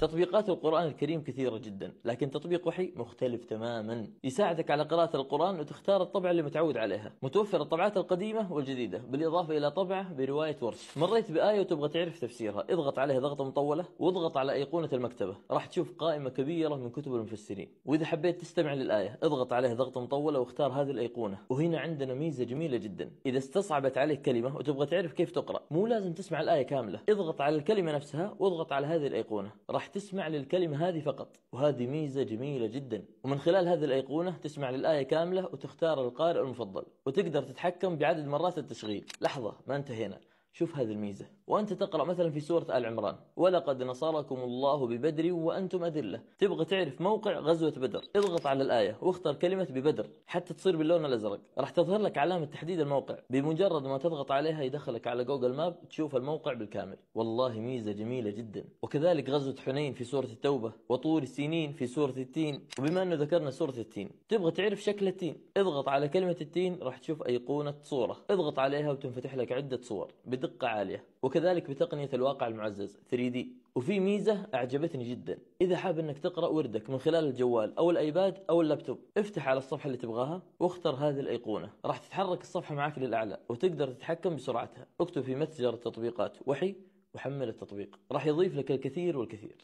تطبيقات القرآن الكريم كثيرة جدا، لكن تطبيق وحي مختلف تماما، يساعدك على قراءة القرآن وتختار الطبعة اللي متعود عليها. متوفر الطبعات القديمة والجديدة، بالإضافة إلى طبعة برواية ورش. مريت بآية وتبغى تعرف تفسيرها، اضغط عليها ضغطة مطولة واضغط على أيقونة المكتبة، راح تشوف قائمة كبيرة من كتب المفسرين. وإذا حبيت تستمع للآية اضغط عليها ضغطة مطولة واختار هذه الأيقونة. وهنا عندنا ميزة جميلة جدا، إذا استصعبت عليك كلمة وتبغى تعرف كيف تقرأ، مو لازم تسمع الآية كاملة، اضغط على الكلمة نفسها واضغط على هذه الأيقونة، راح تسمع للكلمة هذه فقط. وهذه ميزة جميلة جدا. ومن خلال هذه الأيقونة تسمع للآية كاملة وتختار القارئ المفضل، وتقدر تتحكم بعدد مرات التشغيل. لحظة، ما انتهينا، شوف هذه الميزة. وأنت تقرأ مثلا في سورة آل عمران، ولقد نصركم الله ببدر وأنتم أذلة، تبغى تعرف موقع غزوة بدر، اضغط على الآية واختار كلمة ببدر حتى تصير باللون الأزرق، راح تظهر لك علامة تحديد الموقع، بمجرد ما تضغط عليها يدخلك على جوجل ماب تشوف الموقع بالكامل. والله ميزة جميلة جدا. وكذلك غزوة حنين في سورة التوبة، وطور سينين في سورة التين. وبما أنه ذكرنا سورة التين، تبغى تعرف شكل التين، اضغط على كلمة التين راح تشوف أيقونة صورة، اضغط عليها وتنفتح لك عدة صور بدقة عالية، وكذلك بتقنية الواقع المعزز 3D. وفي ميزة أعجبتني جدا، إذا حاب أنك تقرأ وردك من خلال الجوال أو الأيباد أو اللابتوب، افتح على الصفحة اللي تبغاها واختر هذه الأيقونة، راح تتحرك الصفحة معك للأعلى وتقدر تتحكم بسرعتها. اكتب في متجر التطبيقات وحي وحمل التطبيق، راح يضيف لك الكثير والكثير.